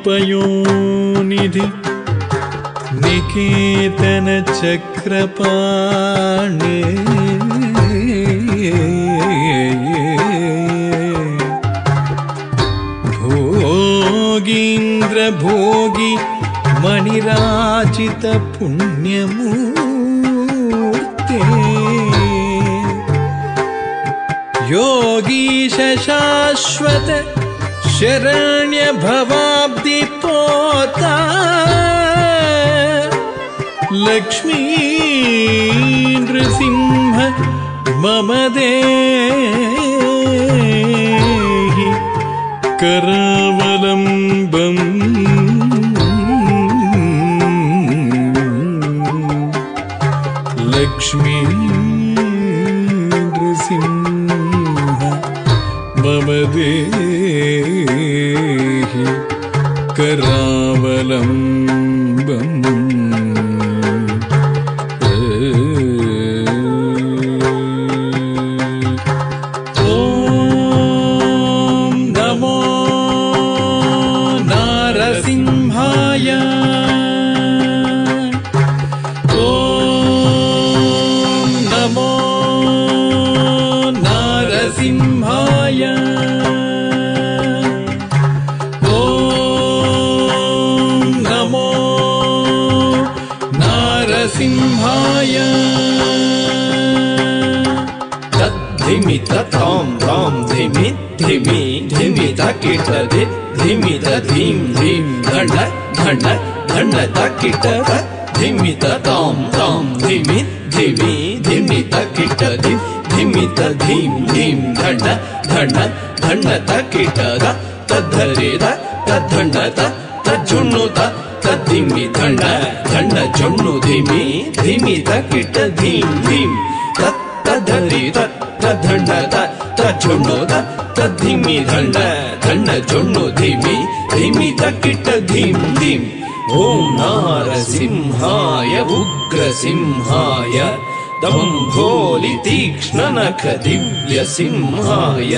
रूपयोनिधि निकेतन चक्रपाणे भोगीन्द्र भोगी मणिराजित पुण्यमूर्ते योगीश शाश्वत शरण्य भवाब्धि पोता लक्ष्मी नृसिंह मम देहि करावलम्बम् लक्ष्मी नृसिंह मम देहि करावलम्बम् धिमि तां तां धिमि धिमि धिमि तकिट धिमि धीं धीं धण्ड धण्ड धण्ड तकिट धिमि तां तां धिमि धिमि धिमि तकिट धिमि धीं धीं धण्ड धण्ड धण्ड तकिट तद्धरे तद्धण्ड तज्जुण्णु तद्धिमि धण्ड धण्ड जुण्णु धिमि धिमि तकिट धीं धीं तद्धरे तद्धण्ड तज्जुण्णु तद्धिमि धण्ड धण्ड जुण्णु धिमि धिमि तकिट धीं धीं ॐ नारसिंहाय उग्रसिंहाय दम्भोलि तीक्ष्णनख दिव्यसिंहाय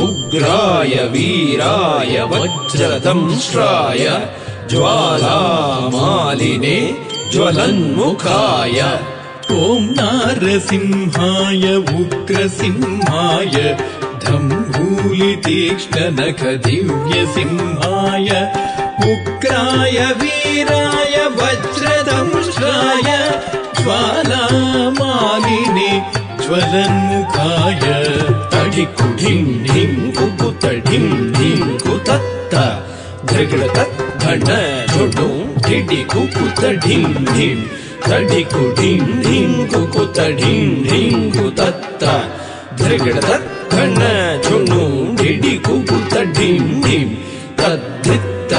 उग्राय वीराय वज्रदंष्ट्राय ज्वालामालिने ज्वलन्मुखाय ॐ नारसिंहाय उग्रसिंहाय दम्भोलि तीक्ष्णनख दिव्यसिंहाय उग्राय वीराय वज्रदंष्ट्राय ज्वालामालिने ज्वलन्मुखाय तडिकुढिं ढिं कुकुतडिं ढिं कुतत्त धृगृत धण्ड झुडुं ढिडि कुकुतडिं ढिं तडिकुढिं ढिं कुकुतडिं ढिं कुतत्त धृगृत धण्ड झुडुं ढिडि कुकुतडिं ढिं तद्धित्त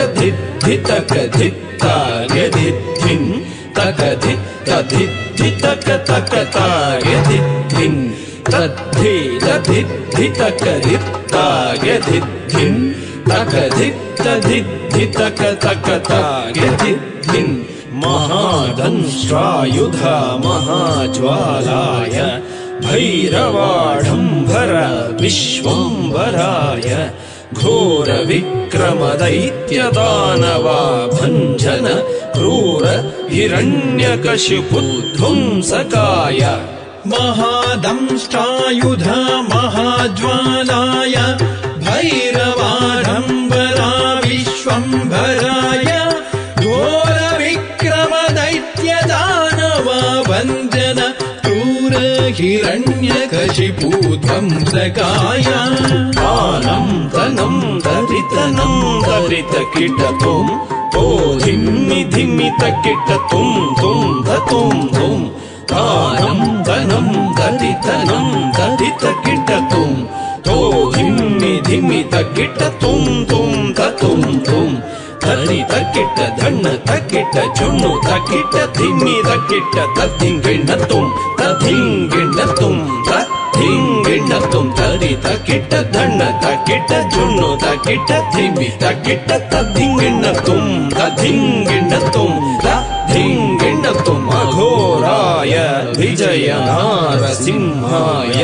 धित्तक धित्तागधिद्धिं तकधित्त धित्तितक तकतागधिद्धिं तद्धि तधिद्धितक धित्तागधिद्धिं तकधित्त धित्तितक तकतागधिद्धिं महादंष्ट्रायुध महाज्वालाय भैरवाडम्बर विश्वम्भराय घोर विक्रम दैत्य दानवा भञ्जन क्रूर हिरण्यकशिपुध्वंसकाय महादंष्ट्रायुध महाज्वालाय भैरवाडम्बरा विश्वम्भराय घोर विक्रम दैत्य दानवा भञ्जन क्रूर हिरण्यकशिपुध्वंसकाय आनं तनं दरितनं दरितकिटतुं तो धिमि धिमि तकिटतुं तुं धतुं तुं आनं तनं दरितनं दरितकिटतुं तो धिमि धिमि तकिटतुं तुं धतुं तुं तकिट धण्ड तकिट जुण्णु तकिट धिमि तकिट तद्धिङ्गिण्णतुं तद्धिङ्गिण्णतुं तद्धिङ्गिण्णतुं तरि तकिट धण्ड तकिट जुण्णु तकिट धिमि तकिट तद्धिङ्गिण्णतुं तद्धिङ्गिण्णतुं तद्धिङ्गिण्णतुं अघोराय विजय नारसिंहाय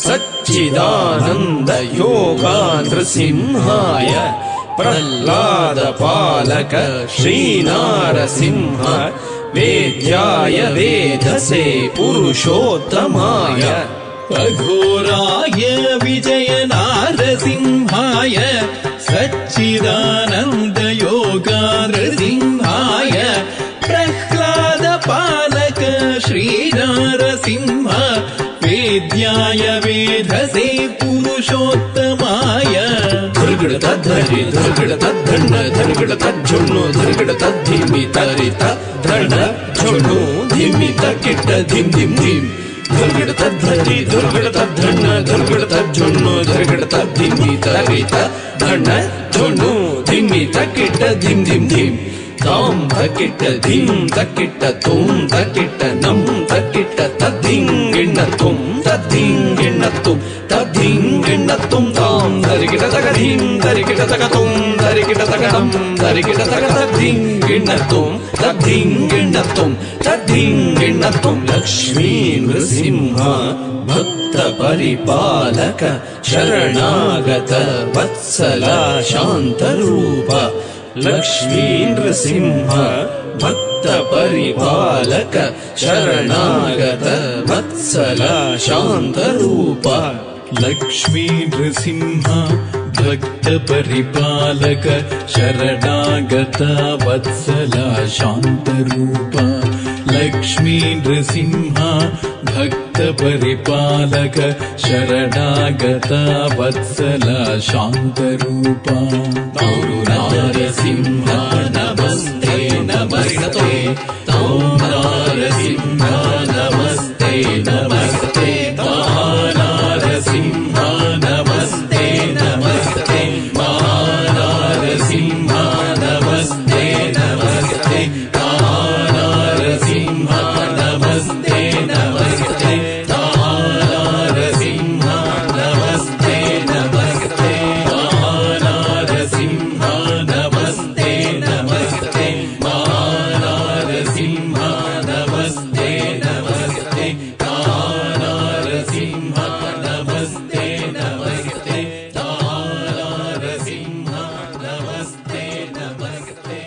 सच्चिदानन्द योगा नृसिंहाय ಪ್ರಹ್ಲಾದ ಪಾಲಕ ಶ್ರೀನಾರಸಿಂಹ ವೇದ್ಯಾಯ ವೇಧಸೆ ಪುರುಷೋತ್ತಮಾಯ ಅಘೋರಾಯ ವಿಜಯ ನಾರಸಿಂಹಾಯ ಸಚ್ಚಿದಾನಂದ ಯೋಗ ನೃಸಿಂಹಾಯ ಪ್ರಹ್ಲಾದ ಪಾಲಕ ಶ್ರೀನಾರಸಿಂಹ ವೇದ್ಯಾಯ ವೇಧಸೆ ಪುರುಷೋತ್ತಮಾಯ ಧರ್ಗಡ ತದ್ಧರಿ ಧರ್ಗಡ ತದ್ಧಣ್ಣ ಧರ್ಗಡ ತಜ್ಜೊಣ್ಣು ಧರ್ಗಡ ತದ್ಧಿಮಿ ತರಿತ ಧಣ ಜೊಣ್ಣು ಧಿಮ್ಮಿ ತಕ್ಕಿಟ್ಟ ಧಿಮ್ ಧಿಮ್ ಧಿಮ್ ಧರ್ಗಡ ತದ್ಧರಿ ಧರ್ಗಡ ತದ್ಧಣ್ಣ ಧರ್ಗಡ ತಜ್ಜೊಣ್ಣು ಧರ್ಗಡ ತದ್ಧಿಮಿ ತರಿತ ಧಣ ಜೊಣ್ಣು ಧಿಮ್ಮಿ ತಕ್ಕಿಟ್ಟ ಧಿಮ್ ಧಿಮ್ ಧಿಮ್ ತಾಂ ತಕ್ಕಿಟ್ಟ ಧಿಮ್ ತಕ್ಕಿಟ್ಟ ತುಂ ತಕ್ಕಿಟ್ಟ ನಂ ತಕ್ಕಿಟ್ಟ ತದ್ದಿಂಗಿಣ್ಣ ತುಂ ತದ್ದಿಂಗಿಣ್ಣ ತುಂ ತದ್ದಿಂಗಿಣ್ಣ ತುಂ ತಾಂ ಧರಿಗಿಡ ತಗ ಧಿಮ್ ಧರಿಗಿಡ ತಗ ತುಂ ಧರಿಗಿಡ ತಗ ನಂ ಧರಿಗಿಡ ತಗ ತದ್ದಿಂಗಿಣ್ಣ ತುಂ ತದ್ದಿಂಗಿಣ್ಣ ತುಂ ತದ್ದಿಂಗಿಣ್ಣ ತುಂ ಲಕ್ಷ್ಮೀ ನೃಸಿಂಹ ಭಕ್ತ ಪರಿಪಾಲಕ ಶರಣಾಗತ ವತ್ಸಲ ಶಾಂತರೂಪ ಲಕ್ಷ್ಮೀ ನೃಸಿಂಹ ಭಕ್ತ ಪರಿಪಾಲಕ ಶರಣಾಗತ ವತ್ಸಲ ಶಾಂತರೂಪ ಲಕ್ಷ್ಮೀ ನೃಸಿಂಹ ಭಕ್ತ ಪರಿಪಾಲಕ ಶರಣಾಗತ ವತ್ಸಲ ಶಾಂತರೂಪ ಲಕ್ಷ್ಮೀ ನೃಸಿಂಹ ಭಕ್ತ ಪರಿಪಾಲಕ ಶರಣಾಗತ ವತ್ಸಲ ಶಾಂತರೂಪ ನಾರಸಿಂಹ ನಮಸ್ತೆ ನಮಸ್ತೆ ನಾರಸಿಂಹ ನಮಸ್ತೆ ನಮಸ್ತೆ ನಾರಸಿಂಹ ನಮಸ್ತೆ ನಮಸ್ತೆ ನಾರಸಿಂಹ ನಮಸ್ತೆ ನಮಸ್ತೆ ನಾರಸಿಂಹ ನಮಸ್ತೆ ನಮಸ್ತೆ ನಾರಸಿಂಹ ನಮಸ್ತೆ ನಮಸ್ತೆ ನಾರಸಿಂಹ ನಮಸ್ತೆ ನಮಸ್ತೆ ನಾರಸಿಂಹ ನಮಸ್ತೆ ನಮಸ್ತೆ ನಾರಸಿಂಹ ನಮಸ್ತೆ ನಮಸ್ತೆ ನಾರಸಿಂಹ ನಮಸ್ತೆ ನಮಸ್ತೆ.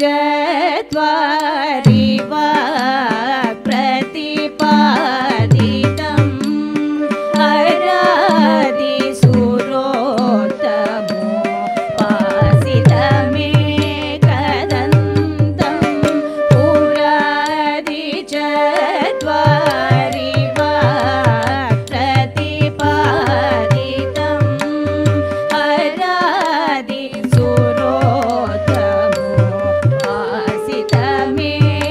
चत्वारि प्रतिपादितम् अरादिसुरोत्तमोपासितमेकदन्तं पुरादिचत्वारि प्रतिपादितम् अरादिसुरोत्तमोपासितमेकदन्तम्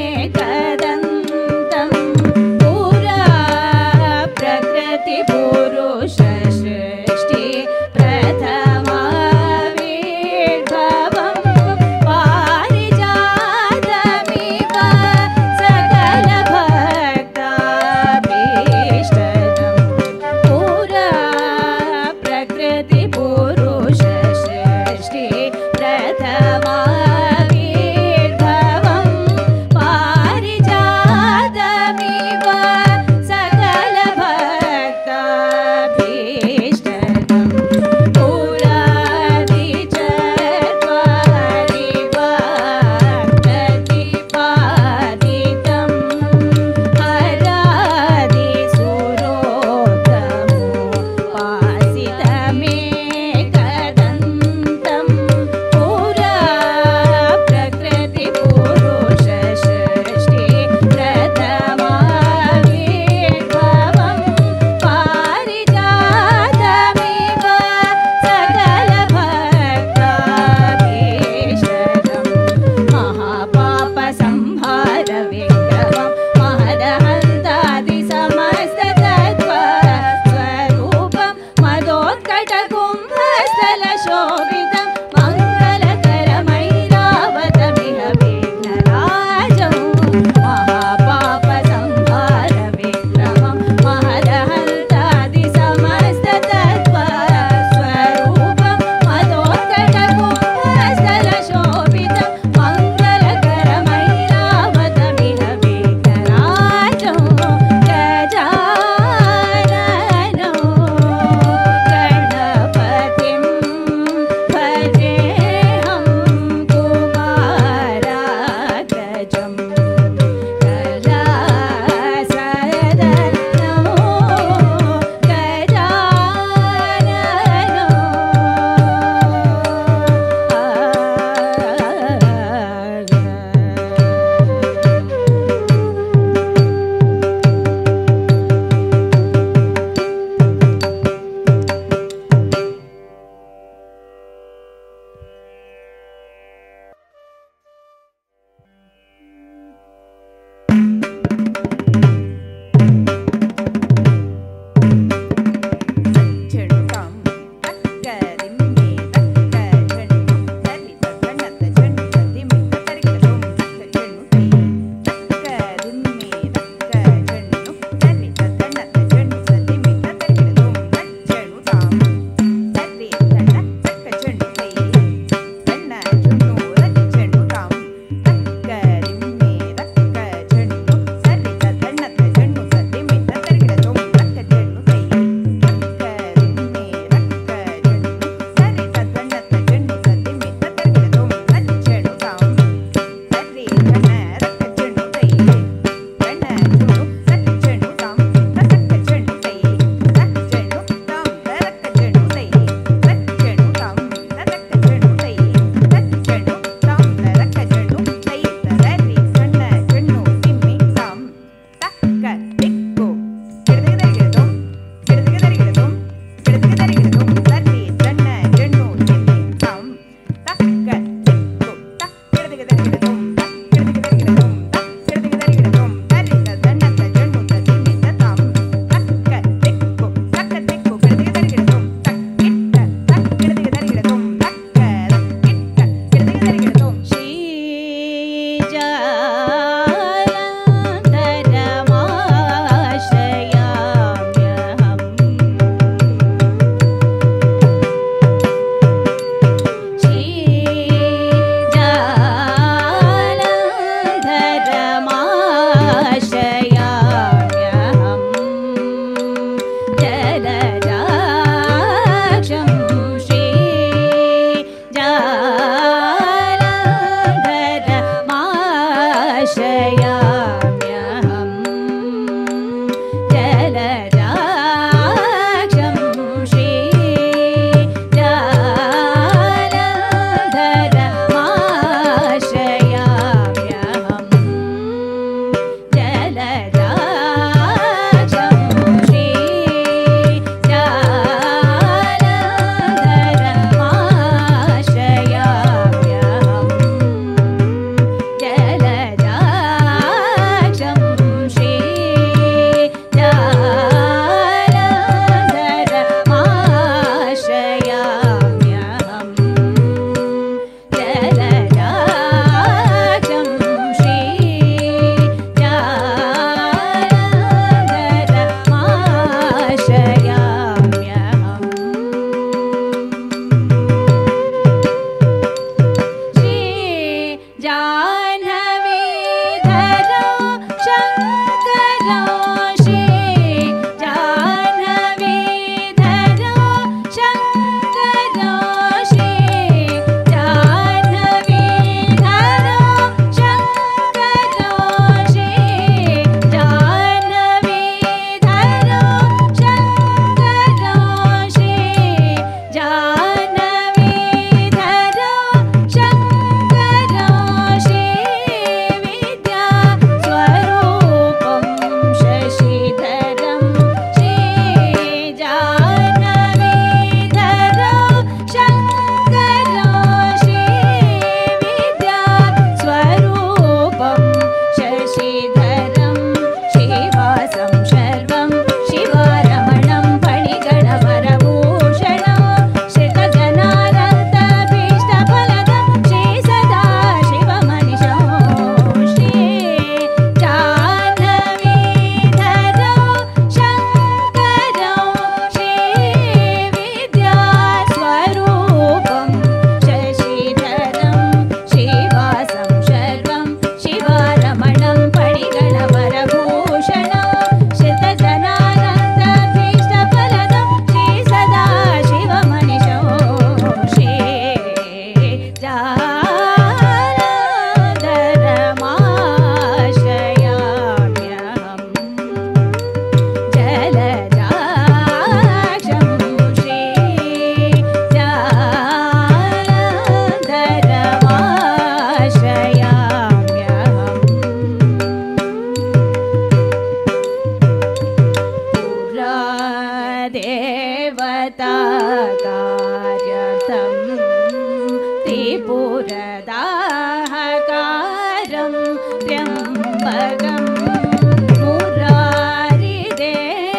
त्रिपुरदाहकारं त्र्यम्बकं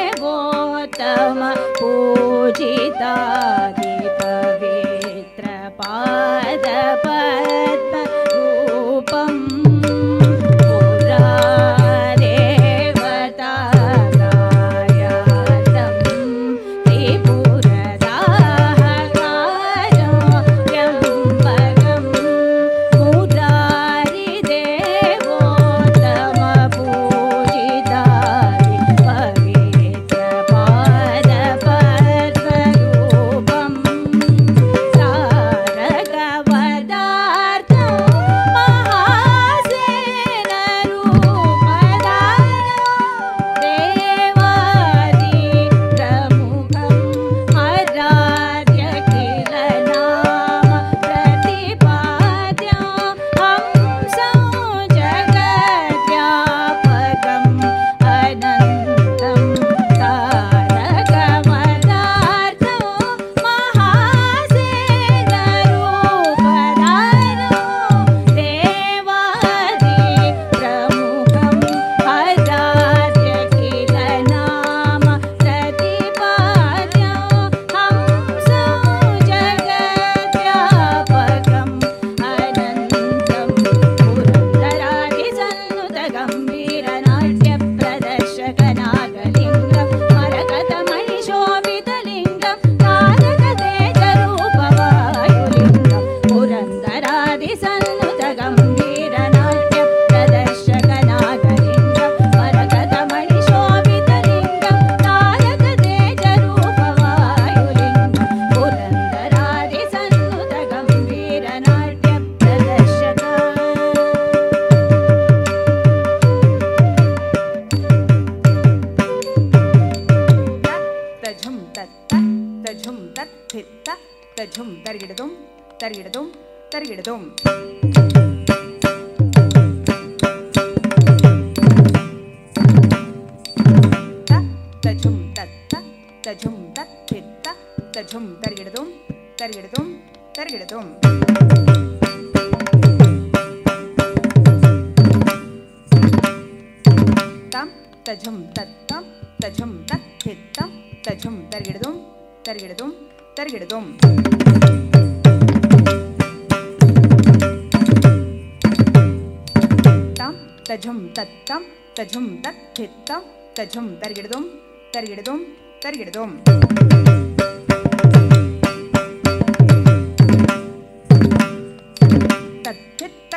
मुरारिदेवोत्तम पूजितादिपवित्रपादपद्मरूपम्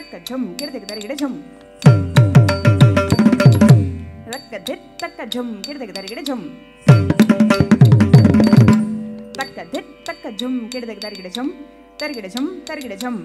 ತಕ್ಕ ಝಮ್ ಕಿಡದೆಗೆ ದರಿಗಿಡ ಝಮ್ ತಕ್ಕ ಧಿತ್ ತಕ್ಕ ಝಮ್ ಕಿಡದೆಗೆ ದರಿಗಿಡ ಝಮ್ ತಕ್ಕ ಧಿತ್ ತಕ್ಕ ಝಮ್ ಕಿಡದೆಗೆ ದರಿಗಿಡ ಝಮ್ ತರಿಗಿಡ ಝಮ್ ತರಿಗಿಡ ಝಮ್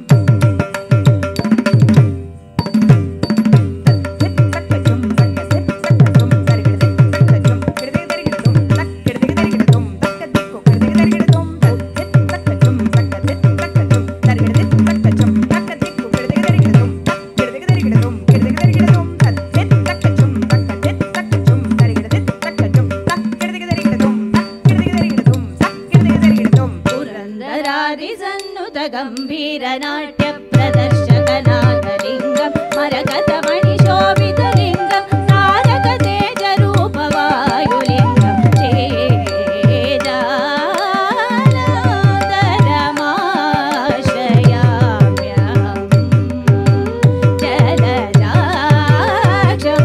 ಗಂಭೀರ ನಾಟ್ಯ ಪ್ರದರ್ಶಕನಾಗಲಿಂಗಂ ಮರಗತ ಮಣಿ ಶೋಭಿತ ಲಿಂಗಂ ತಾರಕ ತೇಜ ರೂಪ ವಾಯುಲಿಂಗಂ ಚೇಜಾನದರಮಾಶ್ರಯಾಮ್ಯಹಂ ಜಲಜಾಕ್ಷಂ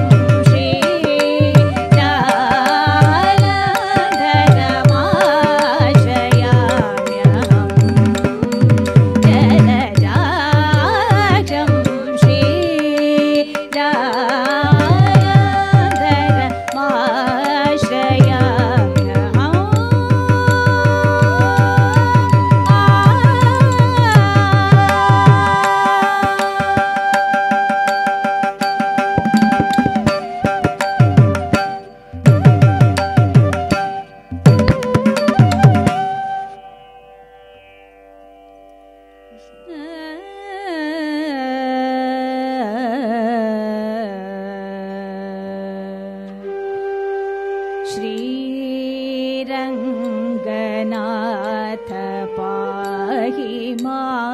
श्रीरङ्गनाथ पाहि मां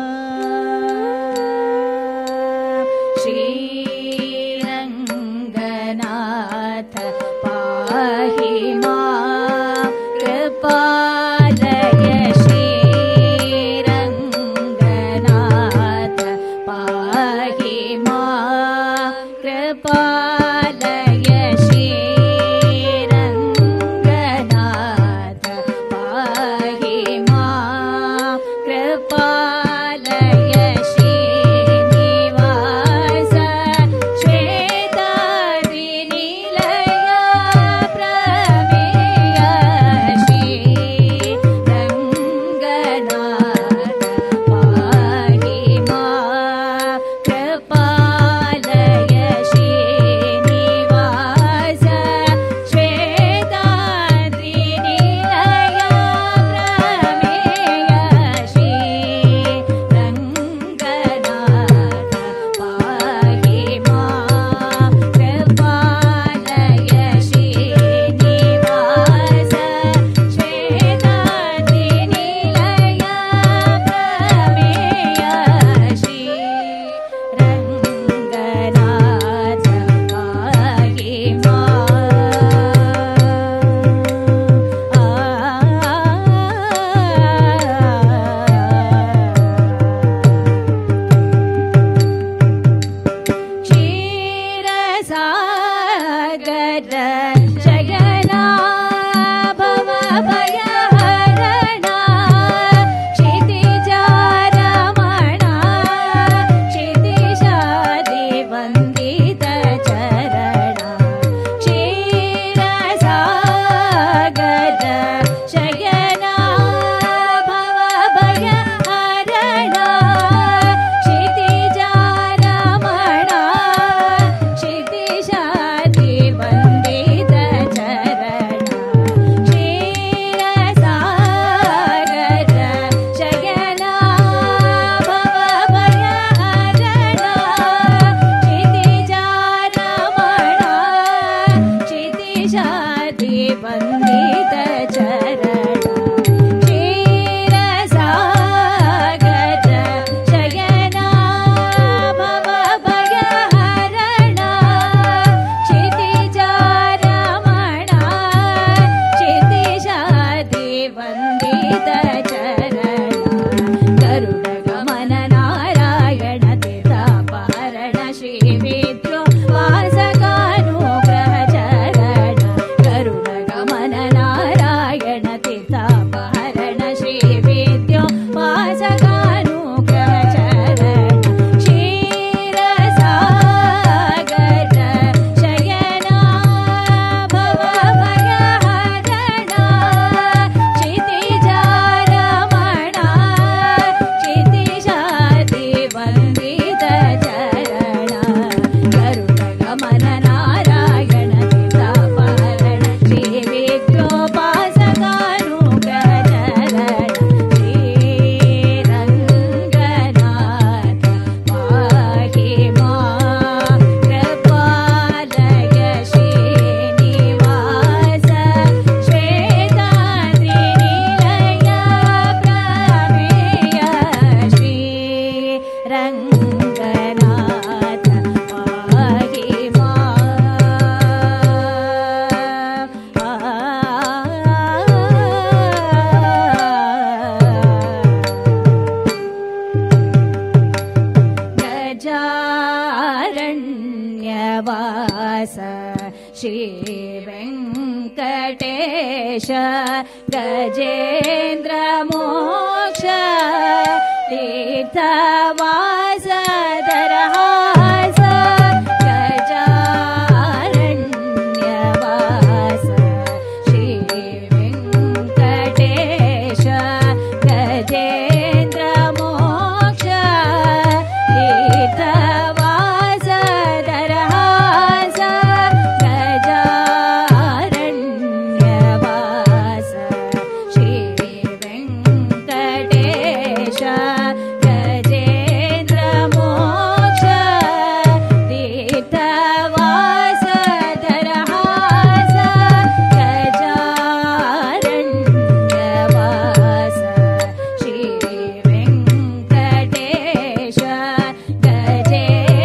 श्रीरङ्गनाथ पाहि मां कृपालय श्रीरङ्गनाथ पाहि मां कृपालय श्रीरङ्गनाथ पाहि मां कृपालय श्रीनिवास श्वेताद्रिनिलय प्रमेय श्रीरङ्गनाथ पाहि मां कृपालय श्रीनिवास गजारण्यवास श्री वेङ्कटेश गजेन्द्र मोक्ष तीर्थवास दरहास गजारण्यवास श्री वेङ्कटेश गजेन्द्र मोक्ष तीर्थवास दरहास गजारण्यवास श्री वेङ्कटेश गजेन्द्र मोक्ष तीर्थवास दरहास गजारण्यवास श्री वेङ्कटेश गजेन्द्र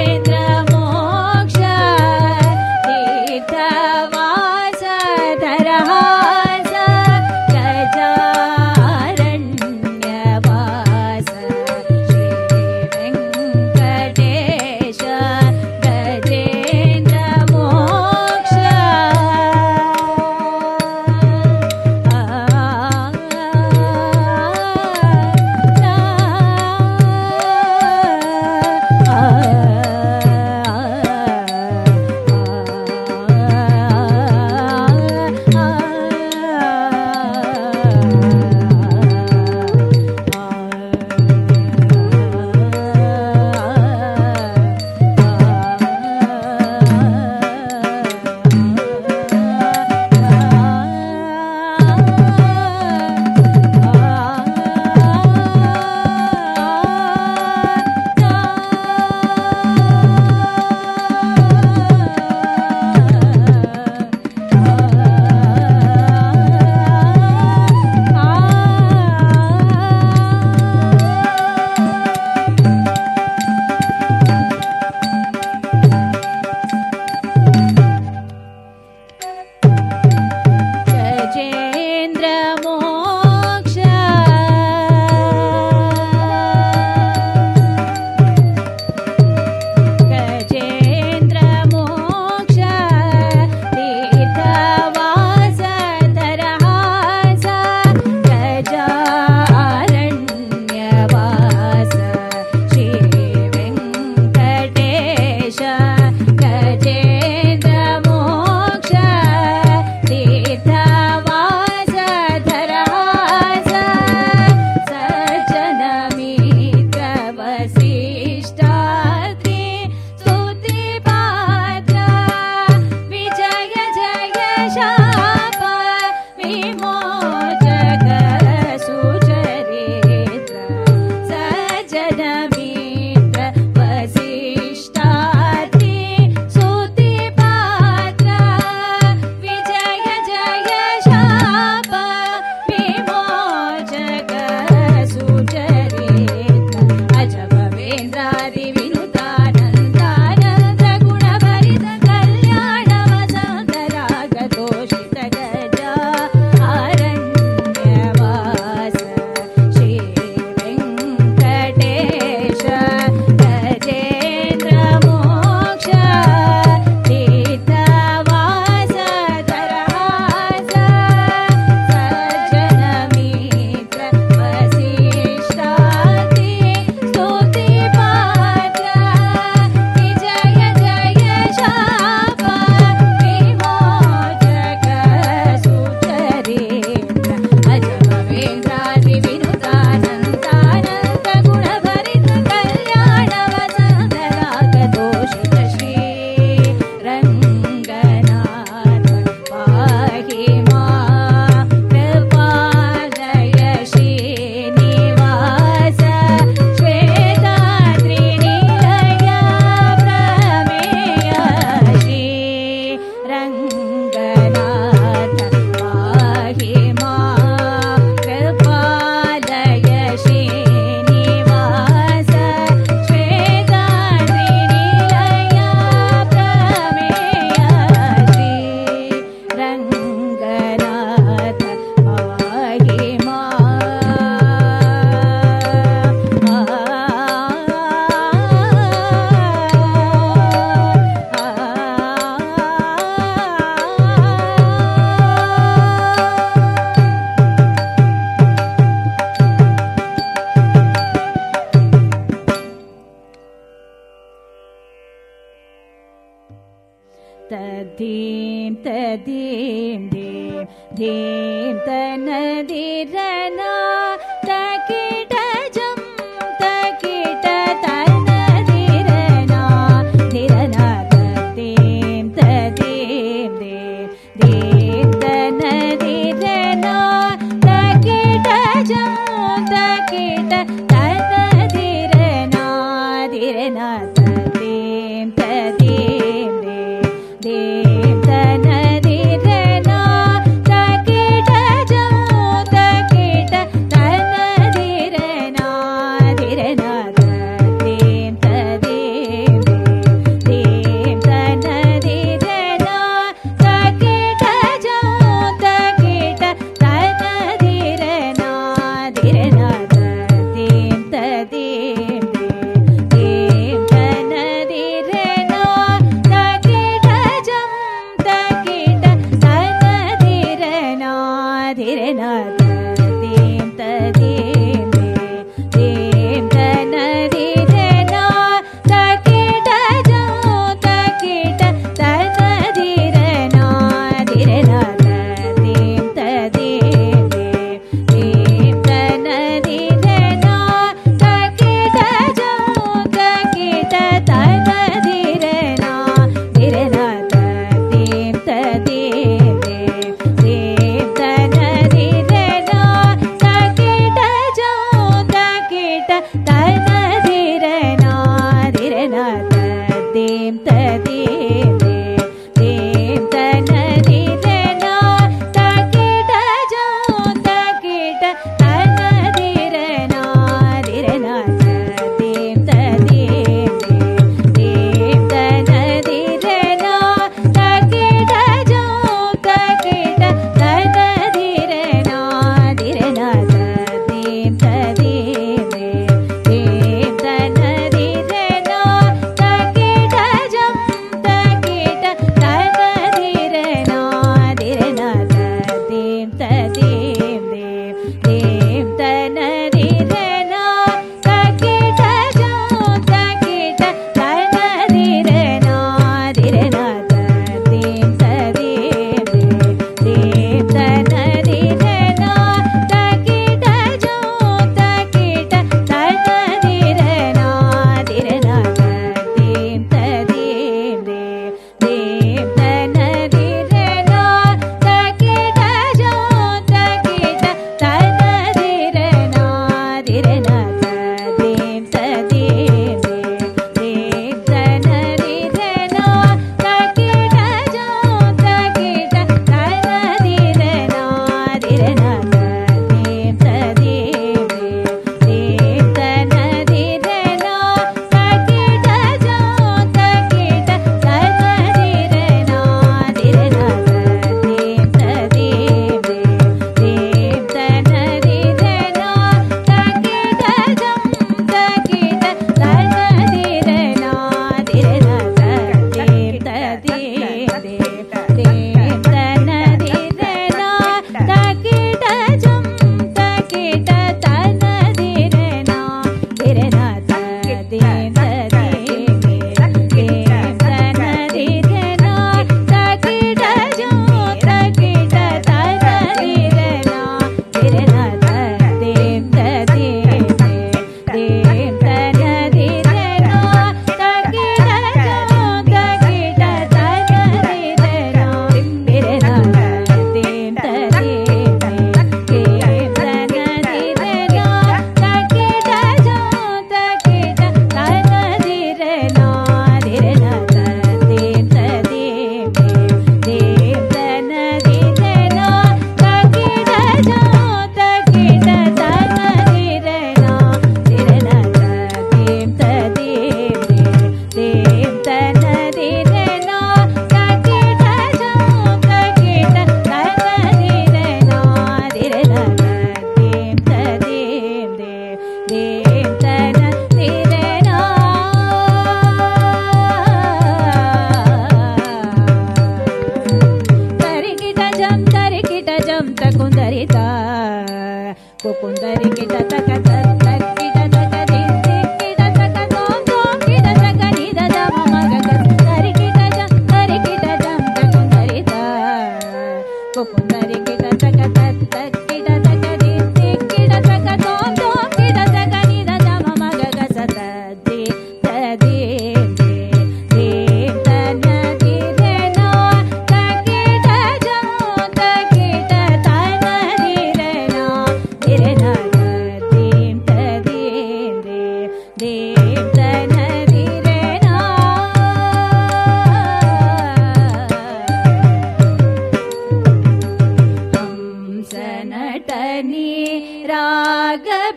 तदीं तदीं दीं धीं तनदिरना तकिटजं तकिट तनदिरना दिरना तदीं तदीं दीं धीं तनदिरना तकिटजं तकिट तनदिरना दिरना तदीं तदीं दीं तनदिरना तकिटजं तकिट तनदिरना दिरना तदीं तदीं दीं तनदिरना तकिटजं तकिट तनदिरना दिरना तदीं तदीं दीं तनदिरना तकिटजं तकिट तनदिरना दिरना तदीं तदीं दीं तनदिरना तकिटजं तकिट तनदिरना दिरना तदीं तदीं दीं तनदिरना तकिटजं तकिट तनदिरना दिरना तदीं तदीं दीं तनदिरना तकिटजं तकिट तनदिरना दिरना तदीं तदीं दीं तनदिरना तकिटजं तकिट तनदिरना दिरना तदीं तदीं दीं तनदिरना तकिटजं तकिट तनदिरना दिरना तदीं तदीं दीं तनदिरना तकिटजं तकिट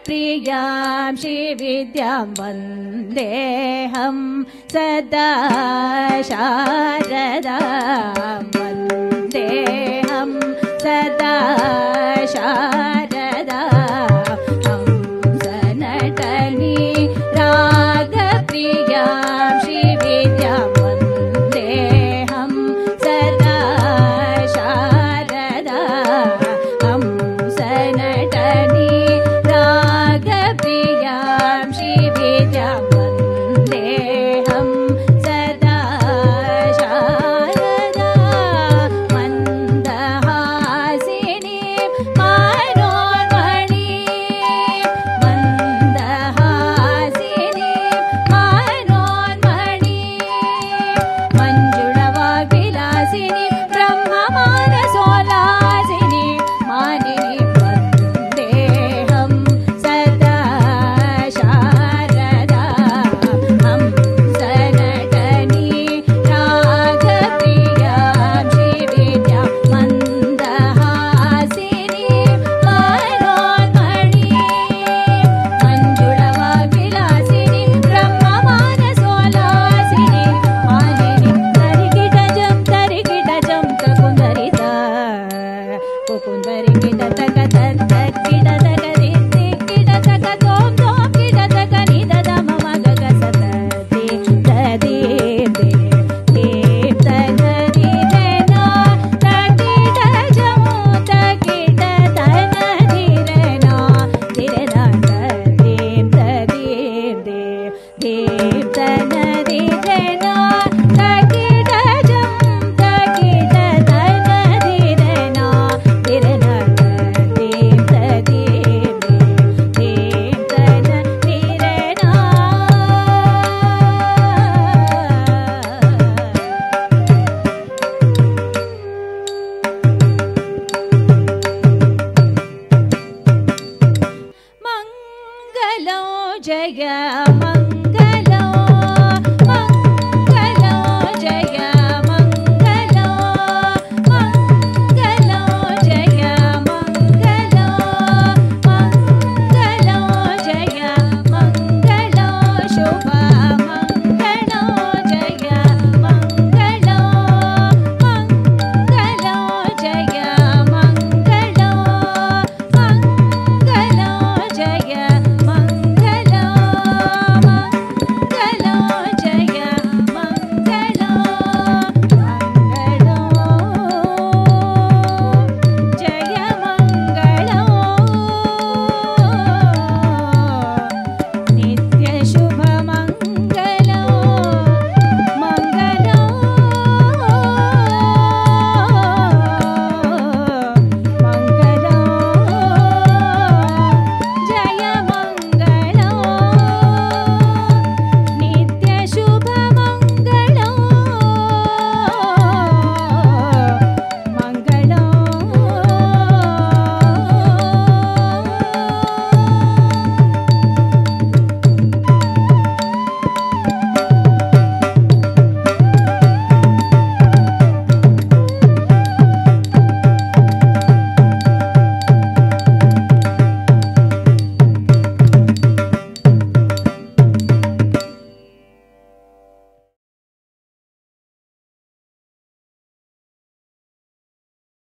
प्रियां श्रीविद्यां वन्देऽहं सदा शारदाम्